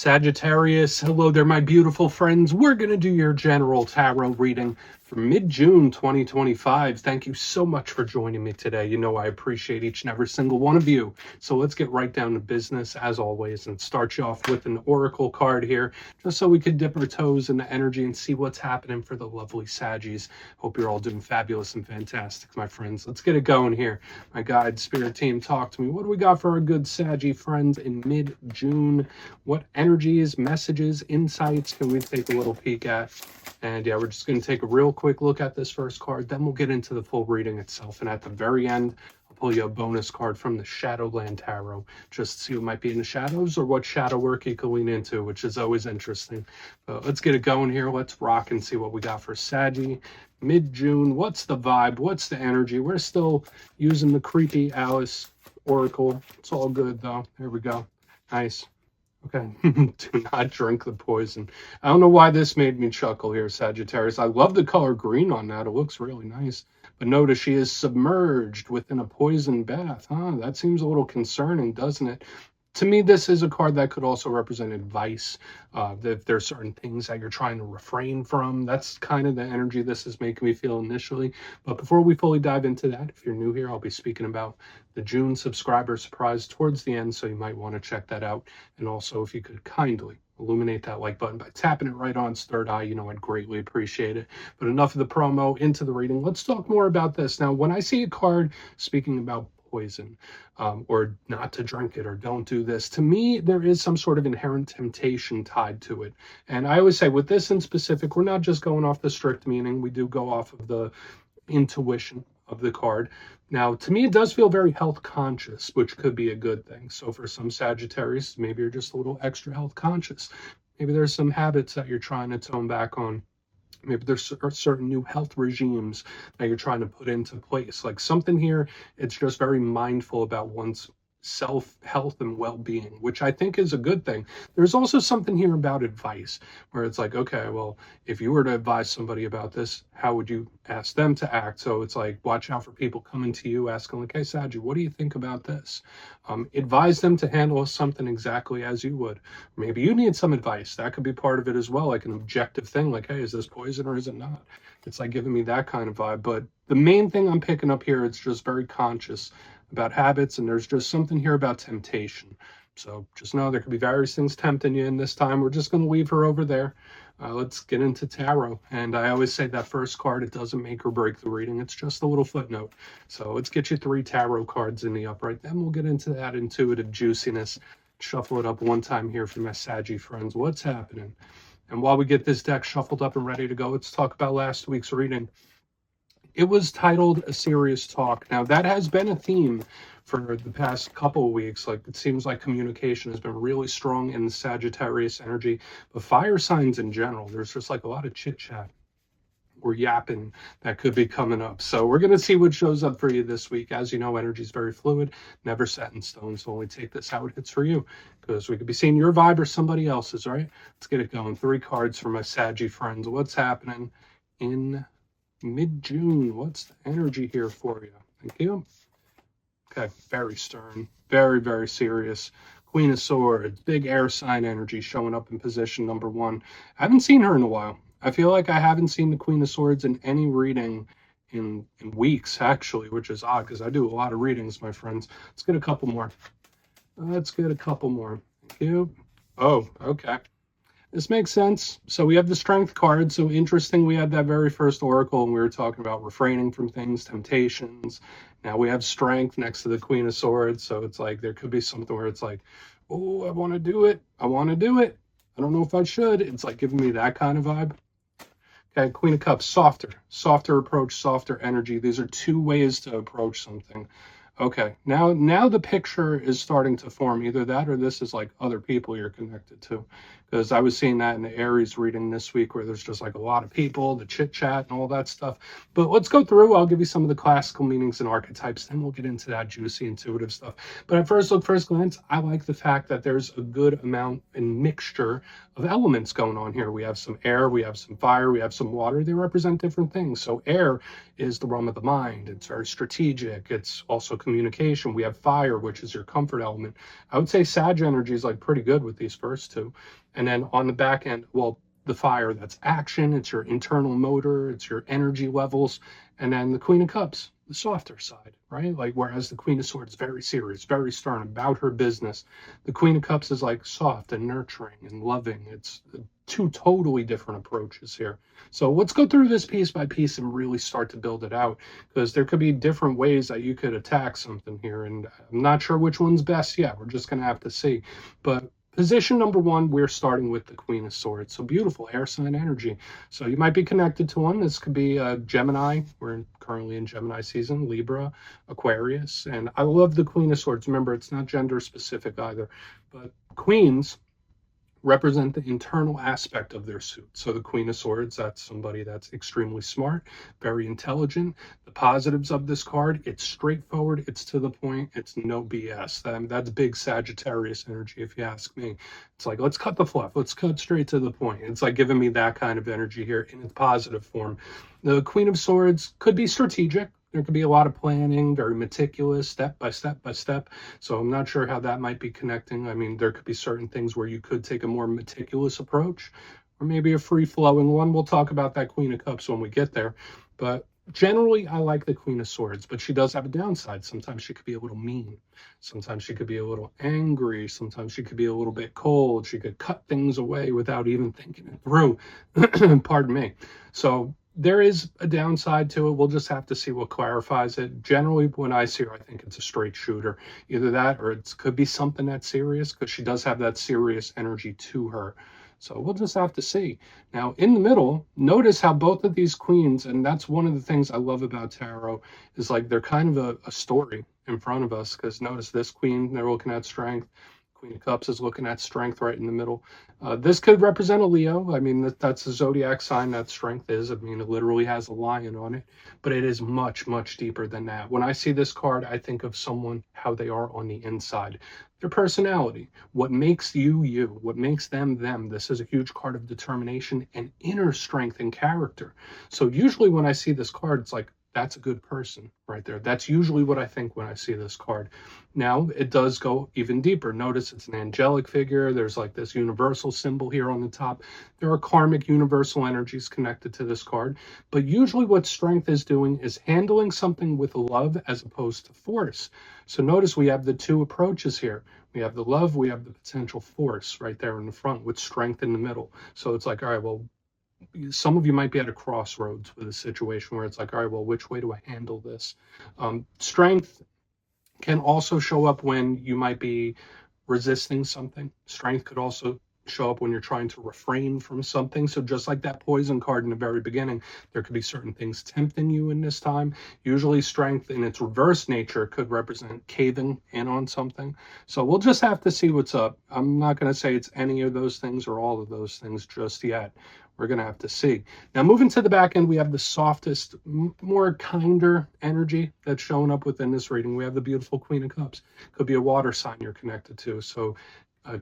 Sagittarius, hello there, my beautiful friends. We're going to do your general tarot reading for mid-June 2025. Thank you so much for joining me today. You know I appreciate each and every single one of you. So let's get right down to business, as always, and start you off with an oracle card here, just so we could dip our toes in the energy and see what's happening for the lovely Saggies. Hope you're all doing fabulous and fantastic, my friends. Let's get it going here. My guide spirit team, talk to me. What do we got for our good Saggy friends in mid-June? What energies, messages, insights can we take a little peek at? And yeah, we're just going to take a real quick look at this first card. Then we'll get into the full reading itself. And at the very end, I'll pull you a bonus card from the Shadowland Tarot, just to see what might be in the shadows or what shadow work you can lean into, which is always interesting. But let's get it going here. Let's rock and see what we got for Saggy. Mid-June, what's the vibe? What's the energy? We're still using the creepy Alice Oracle. It's all good, though. There we go. Nice. Okay, do not drink the poison. I don't know why this made me chuckle here, Sagittarius. I love the color green on that. It looks really nice. But notice she is submerged within a poison bath. That seems a little concerning, doesn't it? To me, this is a card that could also represent advice. If there's certain things that you're trying to refrain from, that's kind of the energy this is making me feel initially. But before we fully dive into that, if you're new here, I'll be speaking about the June subscriber surprise towards the end, so you might want to check that out. And also, if you could kindly illuminate that like button by tapping it right on its third eye, I'd greatly appreciate it. But enough of the promo, into the reading. Let's talk more about this. Now, when I see a card speaking about poison, or not to drink it, or don't do this, to me there is some sort of inherent temptation tied to it. And I always say with this in specific, we're not just going off the strict meaning, we do go off of the intuition of the card. Now, to me, it does feel very health conscious, which could be a good thing. So for some Sagittarius, maybe you're just a little extra health conscious. Maybe there's some habits that you're trying to tone back on. Maybe there's certain new health regimes that you're trying to put into place. Like something here, it's just very mindful about one's self, health, and well-being, which I think is a good thing. There's also something here about advice, where it's like, okay, well, if you were to advise somebody about this, how would you ask them to act? So it's like, watch out for people coming to you asking like, hey, Saji, what do you think about this? Advise them to handle something exactly as you would. Maybe you need some advice. That could be part of it as well, like an objective thing, like, hey, is this poison or is it not? It's like giving me that kind of vibe. But the main thing I'm picking up here, it's just very conscious about habits, and there's just something here about temptation. So just know there could be various things tempting you, and this time we're just going to leave her over there. Let's get into tarot. And I always say that first card, it doesn't make or break the reading. It's just a little footnote. So let's get you 3 tarot cards in the upright. Then we'll get into that intuitive juiciness. Shuffle it up one time here for my Saggy friends. What's happening? And while we get this deck shuffled up and ready to go, let's talk about last week's reading. It was titled A Serious Talk. Now, that has been a theme for the past couple of weeks. Like, it seems like communication has been really strong in the Sagittarius energy, but fire signs in general, there's just like a lot of chit chat or yapping that could be coming up. So we're going to see what shows up for you this week. As you know, energy is very fluid, never set in stone. So only take this how it hits for you, because we could be seeing your vibe or somebody else's, right? Let's get it going. 3 cards for my Saggy friends. What's happening in mid-June? What's the energy here for you? Thank you. Okay, very stern, very, very serious. Queen of Swords, big air sign energy showing up in position number 1. I haven't seen her in a while. I feel like I haven't seen the Queen of Swords in any reading in weeks, actually, which is odd because I do a lot of readings, my friends. Let's get a couple more. Let's get a couple more. Thank you. Oh, okay. This makes sense. So we have the Strength card. So interesting, we had that very first oracle and we were talking about refraining from things, temptations. Now we have Strength next to the Queen of Swords. So it's like there could be something where it's like, oh, I want to do it. I want to do it. I don't know if I should. It's like giving me that kind of vibe. Okay, Queen of Cups, softer approach, softer energy. These are 2 ways to approach something. Okay, now the picture is starting to form. Either that or this is like other people you're connected to. Because I was seeing that in the Aries reading this week, where there's just like a lot of people, the chit chat and all that stuff. But let's go through. I'll give you some of the classical meanings and archetypes, then we'll get into that juicy intuitive stuff. But at first glance, I like the fact that there's a good amount and mixture of elements going on here. We have some air, we have some fire, we have some water. They represent different things. So air is the realm of the mind. It's very strategic. It's also communication. We have fire, which is your comfort element. I would say Sag energy is like pretty good with these first two. And then on the back end, well, the fire, that's action, it's your internal motor, it's your energy levels. And then the Queen of Cups, the softer side, right? Like, whereas the Queen of Swords, very serious, very stern about her business. The Queen of Cups is like soft and nurturing and loving. It's two totally different approaches here. So let's go through this piece by piece and really start to build it out, because there could be different ways that you could attack something here. And I'm not sure which one's best yet. We're just going to have to see. But position number one, we're starting with the Queen of Swords. So beautiful air sign energy. So you might be connected to one. This could be Gemini. We're currently in Gemini season, Libra, Aquarius. And I love the Queen of Swords. Remember, it's not gender specific either. But queens represent the internal aspect of their suit. So the Queen of Swords, that's somebody that's extremely smart, very intelligent. The positives of this card, it's straightforward, it's to the point, it's no BS. That's big Sagittarius energy, if you ask me. It's like, let's cut the fluff, let's cut straight to the point. It's like giving me that kind of energy here in its positive form. The Queen of Swords could be strategic. There could be a lot of planning, very meticulous, step by step by step. So I'm not sure how that might be connecting. I mean, there could be certain things where you could take a more meticulous approach, or maybe a free-flowing one. We'll talk about that Queen of Cups when we get there. But generally, I like the Queen of Swords, but she does have a downside. Sometimes she could be a little mean. Sometimes she could be a little angry. Sometimes she could be a little bit cold. She could cut things away without even thinking it through. Pardon me. So there is a downside to it. We'll just have to see what clarifies it. Generally, when I see her, I think it's a straight shooter. Either that, or it could be something that's serious, because she does have that serious energy to her. So we'll just have to see. Now, in the middle, notice how both of these queens, and that's one of the things I love about tarot, is like they're kind of a story in front of us. Because notice this queen, they're looking at strength. Queen of Cups is looking at strength right in the middle. This could represent a Leo. I mean, that's the zodiac sign that strength is. I mean, it literally has a lion on it, but it is much, much deeper than that. When I see this card, I think of someone, how they are on the inside, their personality, what makes you, you, what makes them, them. This is a huge card of determination and inner strength and character. So usually when I see this card, it's like, that's a good person right there. That's usually what I think when I see this card. Now, it does go even deeper. Notice it's an angelic figure. There's like this universal symbol here on the top. There are karmic universal energies connected to this card. But usually what strength is doing is handling something with love as opposed to force. So notice we have the two approaches here. We have the love, we have the potential force right there in the front with strength in the middle. So it's like, all right, well, some of you might be at a crossroads with a situation where it's like, all right, well, which way do I handle this? Strength can also show up when you might be resisting something. Strength could also show up when you're trying to refrain from something. So just like that poison card in the very beginning, there could be certain things tempting you in this time. Usually strength in its reverse nature could represent caving in on something. So we'll just have to see what's up. I'm not going to say it's any of those things or all of those things just yet. We're going to have to see. Now, moving to the back end, we have the softest, more kinder energy that's showing up within this reading. We have the beautiful Queen of Cups. Could be a water sign you're connected to. So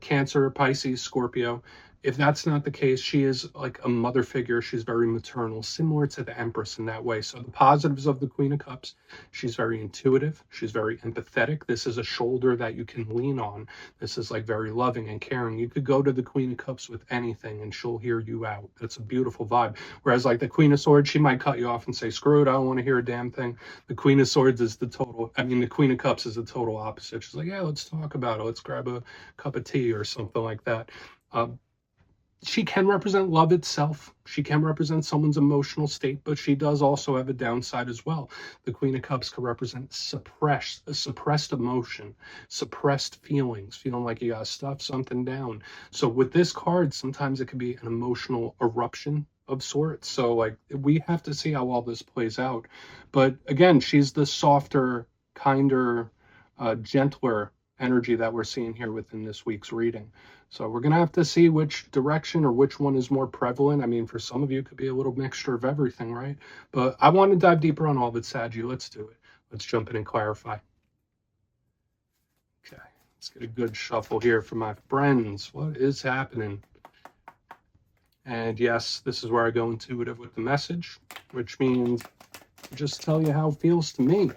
Cancer, Pisces, Scorpio. If that's not the case, she is like a mother figure. She's very maternal, similar to the Empress in that way. So the positives of the Queen of Cups, she's very intuitive. She's very empathetic. This is a shoulder that you can lean on. This is like very loving and caring. You could go to the Queen of Cups with anything and she'll hear you out. That's a beautiful vibe. Whereas like the Queen of Swords, she might cut you off and say, screw it, I don't want to hear a damn thing. The Queen of Swords is the total, the Queen of Cups is the total opposite. She's like, yeah, let's talk about it. Let's grab a cup of tea or something like that. She can represent love itself. She can represent someone's emotional state, but she does also have a downside as well. The Queen of Cups can represent suppressed emotion, suppressed feelings, feeling like you gotta stuff something down. So with this card, sometimes it can be an emotional eruption of sorts. So like we have to see how all this plays out. But again, she's the softer, kinder, gentler energy that we're seeing here within this week's reading. So we're going to have to see which direction or which one is more prevalent. I mean, for some of you, it could be a little mixture of everything, right? But I want to dive deeper on all of it, Sagi. Let's do it. Let's jump in and clarify. Okay, let's get a good shuffle here for my friends. What is happening? And yes, this is where I go intuitive with the message, which means just tell you how it feels to me.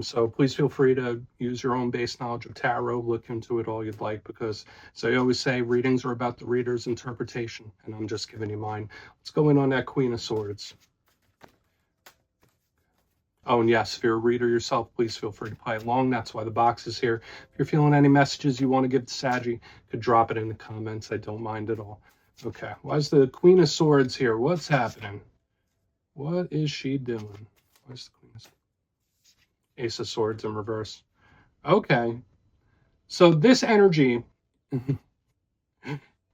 So please feel free to use your own base knowledge of tarot, look into it all you'd like, because, so I always say, readings are about the reader's interpretation, and I'm just giving you mine. Let's go in on that Queen of Swords. Oh, and yes, if you're a reader yourself, please feel free to play along. That's why the box is here. If you're feeling any messages you want to give to Saggy, you could drop it in the comments. I don't mind at all. Okay, why is the Queen of Swords here? What's happening? What is she doing? Where's the Queen of Swords? Ace of Swords in reverse. Okay, so this energy...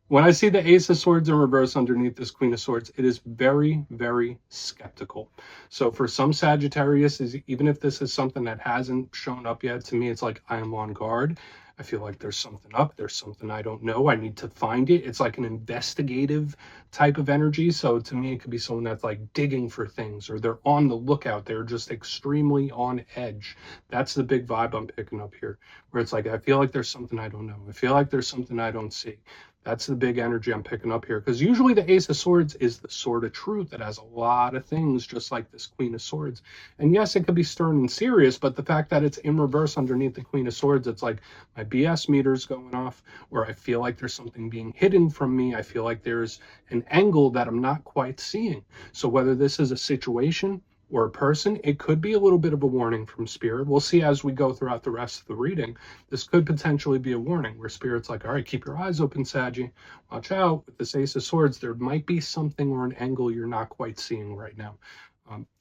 When I see the Ace of Swords in reverse underneath this Queen of Swords, it is very, very skeptical. So for some Sagittarius, even if this is something that hasn't shown up yet, to me, it's like I am on guard. I feel like there's something up. There's something I don't know. I need to find it. It's like an investigative type of energy. So to me, it could be someone that's like digging for things, or they're on the lookout. They're just extremely on edge. That's the big vibe I'm picking up here, where it's like, I feel like there's something I don't know. I feel like there's something I don't see. That's the big energy I'm picking up here, because usually the Ace of Swords is the sword of truth. It has a lot of things, just like this Queen of Swords. And yes, it could be stern and serious, but the fact that it's in reverse underneath the Queen of Swords, it's like my BS meter's going off, or I feel like there's something being hidden from me. I feel like there's an angle that I'm not quite seeing. So whether this is a situation or a person, it could be a little bit of a warning from Spirit. We'll see as we go throughout the rest of the reading. This could potentially be a warning where Spirit's like, all right, keep your eyes open, Saggy. Watch out. With this Ace of Swords, there might be something or an angle you're not quite seeing right now.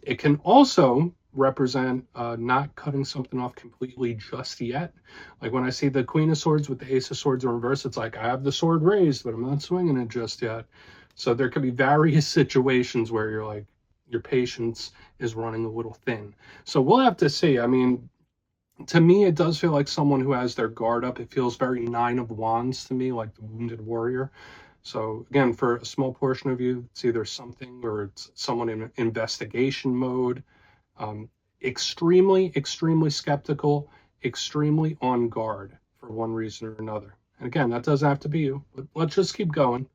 It can also represent not cutting something off completely just yet. Like when I see the Queen of Swords with the Ace of Swords in reverse, it's like I have the sword raised, but I'm not swinging it just yet. So there could be various situations where you're like, your patience is running a little thin. So we'll have to see. I mean, to me, it does feel like someone who has their guard up. It feels very Nine of Wands to me, like the Wounded Warrior. So again, for a small portion of you, it's either something or it's someone in investigation mode, extremely, extremely skeptical, extremely on guard for one reason or another. And again, that doesn't have to be you, but let's just keep going.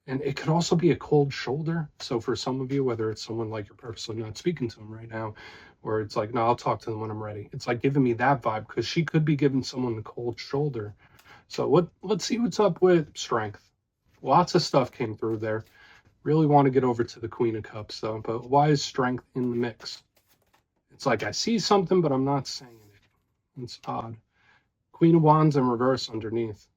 And it could also be a cold shoulder. So for some of you, whether it's someone like you're purposely not speaking to them right now, or it's like, no, I'll talk to them when I'm ready. It's like giving me that vibe, because she could be giving someone the cold shoulder. So let's see what's up with Strength. Lots of stuff came through there. Really want to get over to the Queen of Cups, though. But why is Strength in the mix? It's like I see something, but I'm not saying it. It's odd. Queen of Wands in reverse underneath.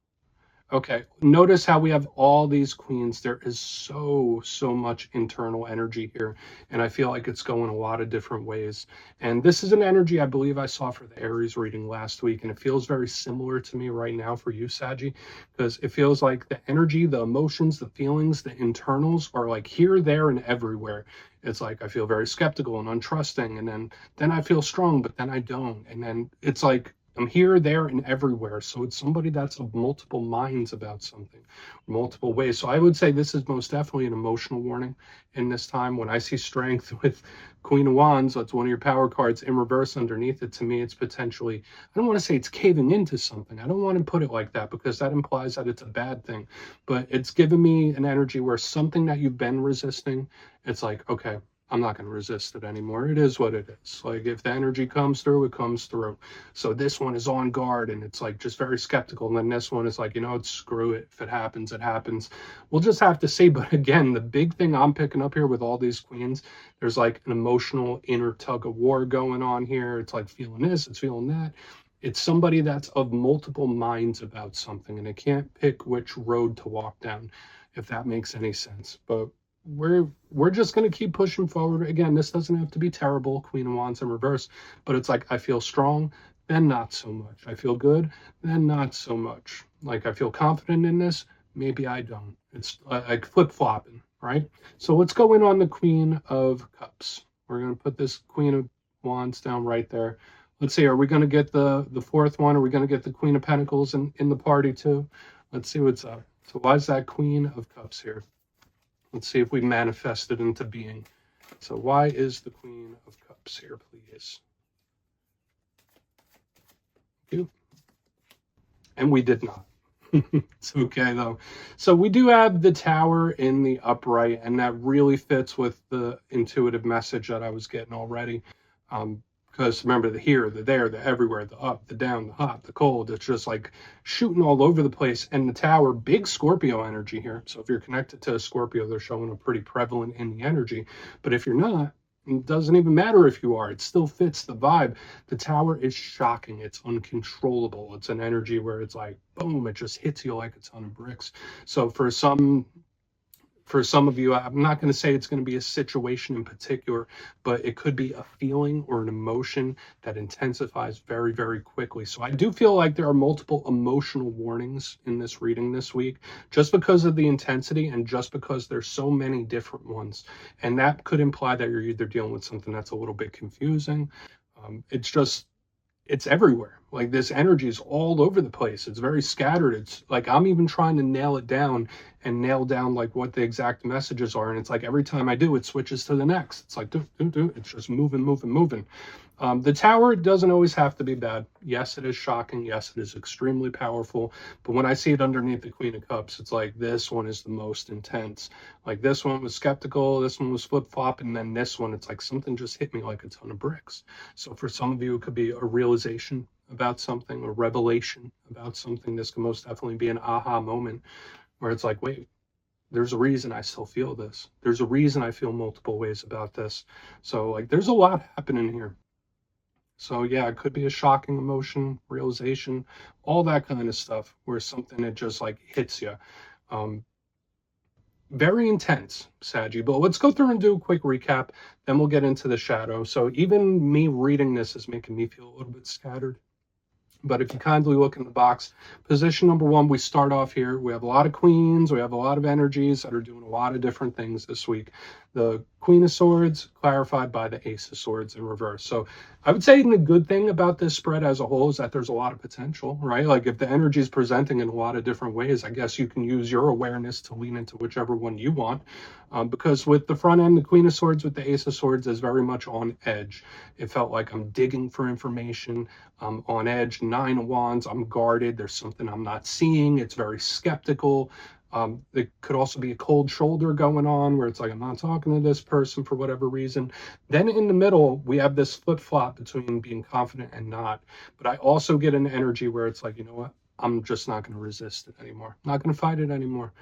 Okay, notice how we have all these queens. There is so much internal energy here, and I feel like it's going a lot of different ways. And this is an energy I believe I saw for the Aries reading last week, and it feels very similar to me right now for you, Saggy, because it feels like the energy, the emotions, the feelings, the internals are like here, there, and everywhere. It's like I feel very skeptical and untrusting, and then I feel strong, but then I don't. And then it's like I'm here, there, and everywhere. So it's somebody that's of multiple minds about something, multiple ways. So I would say this is most definitely an emotional warning in this time. When I see Strength with Queen of Wands, that's one of your power cards in reverse underneath it, to me, it's potentially, I don't want to say it's caving into something. I don't want to put it like that, because that implies that it's a bad thing. But it's given me an energy where something that you've been resisting, it's like, okay, I'm not going to resist it anymore. It is what it is. Like if the energy comes through, it comes through. So this one is on guard and it's like just very skeptical. And then this one is like, you know, screw it. If it happens, it happens. We'll just have to see. But again, the big thing I'm picking up here with all these queens, there's like an emotional inner tug of war going on here. It's like feeling this, it's feeling that. It's somebody that's of multiple minds about something, and it can't pick which road to walk down, if that makes any sense. But we're just going to keep pushing forward. Again, this doesn't have to be terrible, Queen of Wands in reverse, but it's like I feel strong, then not so much. I feel good, then not so much. Like I feel confident in this, maybe I don't. It's like flip-flopping, right? So what's going on the Queen of Cups? We're going to put this Queen of Wands down right there. Let's see, are we going to get the fourth one? Are we going to get the Queen of Pentacles in the party too? Let's see what's up. So why is that Queen of Cups here? Let's see if we manifest it into being. So why is the Queen of Cups here, please? Thank you. And we did not. It's okay, though. So we do have the Tower in the upright, and that really fits with the intuitive message that I was getting already. Because remember, the here, the there, the everywhere, the up, the down, the hot, the cold, it's just like shooting all over the place. And the tower, big Scorpio energy here. So if you're connected to a Scorpio, they're showing a pretty prevalent in the energy. But if you're not, it doesn't even matter if you are, it still fits the vibe. The tower is shocking. It's uncontrollable. It's an energy where it's like, boom, it just hits you like a ton of bricks. So for some of you, I'm not going to say it's going to be a situation in particular, but it could be a feeling or an emotion that intensifies very, very quickly. So I do feel like there are multiple emotional warnings in this reading this week, just because of the intensity and just because there's so many different ones. And that could imply that you're either dealing with something that's a little bit confusing. It's everywhere. Like this energy is all over the place. It's very scattered. It's like I'm even trying to nail it down and nail down like what the exact messages are. And it's like every time I do, it switches to the next. It's like, it's just moving, moving, moving. The tower doesn't always have to be bad. Yes, it is shocking. Yes, it is extremely powerful. But when I see it underneath the Queen of Cups, it's like this one is the most intense. Like this one was skeptical, this one was flip-flop, and then this one, it's like something just hit me like a ton of bricks. So for some of you, it could be a realization about something, a revelation about something. This could most definitely be an aha moment where it's like, wait, there's a reason I still feel this. There's a reason I feel multiple ways about this. So like there's a lot happening here. So yeah, it could be a shocking emotion, realization, all that kind of stuff, where something that just like hits you. Very intense, Saggy. But let's go through and do a quick recap. Then we'll get into the shadow. So even me reading this is making me feel a little bit scattered. But if you kindly look in the box, position number one, we start off here. We have a lot of queens. We have a lot of energies that are doing a lot of different things this week. The Queen of Swords clarified by the Ace of Swords in reverse. So I would say the good thing about this spread as a whole is that there's a lot of potential, right? Like if the energy is presenting in a lot of different ways, I guess you can use your awareness to lean into whichever one you want. Because with the front end, the Queen of Swords with the Ace of Swords is very much on edge. It felt like I'm digging for information. I'm on edge. Nine of Wands, I'm guarded. There's something I'm not seeing. It's very skeptical. There could also be a cold shoulder going on where it's like, I'm not talking to this person for whatever reason. Then in the middle, we have this flip-flop between being confident and not. But I also get an energy where it's like, you know what? I'm just not going to resist it anymore. I'm not going to fight it anymore.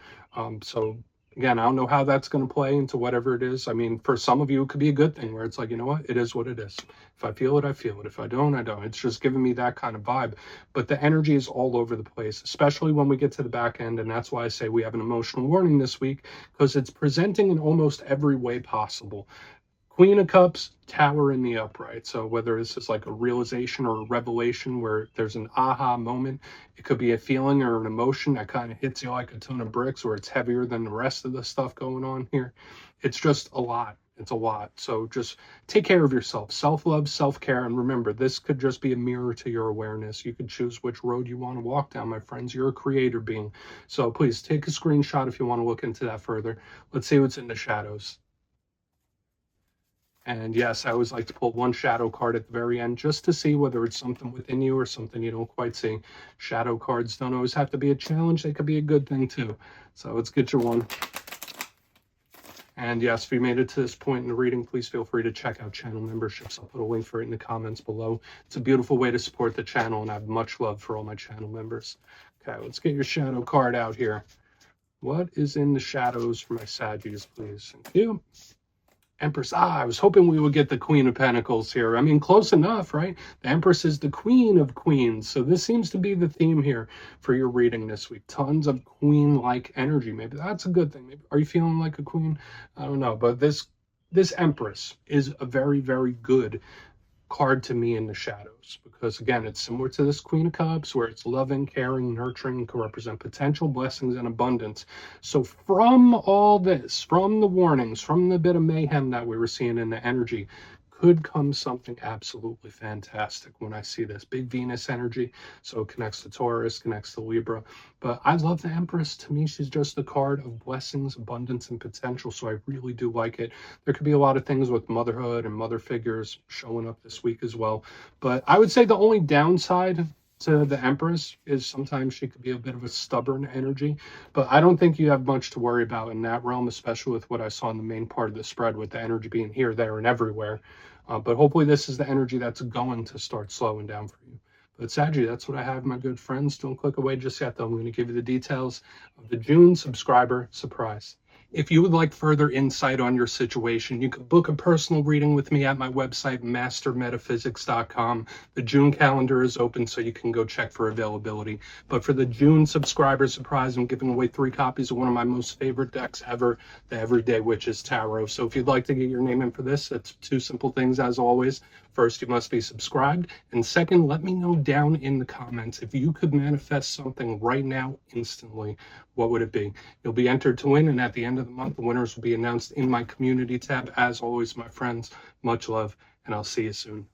So again, I don't know how that's going to play into whatever it is. I mean, for some of you, it could be a good thing where it's like, you know what? It is what it is. If I feel it, I feel it. If I don't, I don't. It's just giving me that kind of vibe. But the energy is all over the place, especially when we get to the back end. And that's why I say we have an emotional warning this week, because it's presenting in almost every way possible. Queen of Cups, Tower in the upright. So whether this is like a realization or a revelation where there's an aha moment, it could be a feeling or an emotion that kind of hits you like a ton of bricks, or it's heavier than the rest of the stuff going on here. It's just a lot. It's a lot. So just take care of yourself. Self-love, self-care. And remember, this could just be a mirror to your awareness. You could choose which road you want to walk down, my friends. You're a creator being. So please take a screenshot if you want to look into that further. Let's see what's in the shadows. And yes, I always like to pull one shadow card at the very end just to see whether it's something within you or something you don't quite see. Shadow cards don't always have to be a challenge. They could be a good thing too. So let's get your one. And yes, if you made it to this point in the reading, please feel free to check out channel memberships. I'll put a link for it in the comments below. It's a beautiful way to support the channel, and I have much love for all my channel members. Okay, let's get your shadow card out here. What is in the shadows for my Saggies, please? Thank you. Empress. I was hoping we would get the Queen of Pentacles here. I mean, close enough, right? The Empress is the Queen of Queens. So this seems to be the theme here for your reading this week. Tons of queen-like energy. Maybe that's a good thing. Maybe, are you feeling like a queen? I don't know. But this Empress is a very, very good card to me in the shadows, because again, it's similar to this Queen of Cups where it's loving, caring, nurturing, can represent potential, blessings, and abundance. So from all this, from the warnings, from the bit of mayhem that we were seeing in the energy, could come something absolutely fantastic when I see this big Venus energy. So it connects to Taurus, connects to Libra. But I love the Empress. To me, she's just the card of blessings, abundance, and potential. So I really do like it. There could be a lot of things with motherhood and mother figures showing up this week as well. But I would say the only downside to the Empress is sometimes she could be a bit of a stubborn energy, but I don't think you have much to worry about in that realm, especially with what I saw in the main part of the spread with the energy being here, there, and everywhere. But hopefully this is the energy that's going to start slowing down for you. But Saggy, that's what I have, my good friends. Don't click away just yet, though. I'm going to give you the details of the June subscriber surprise. If you would like further insight on your situation, you can book a personal reading with me at my website, mastermetaphysics.com. The June calendar is open, so you can go check for availability. But for the June subscriber surprise, I'm giving away 3 copies of one of my most favorite decks ever, the Everyday Witches Tarot. So if you'd like to get your name in for this, it's 2 simple things as always. First, you must be subscribed. And second, let me know down in the comments if you could manifest something right now instantly, what would it be? You'll be entered to win, and at the end of the month, the winners will be announced in my community tab. As always, my friends, much love, and I'll see you soon.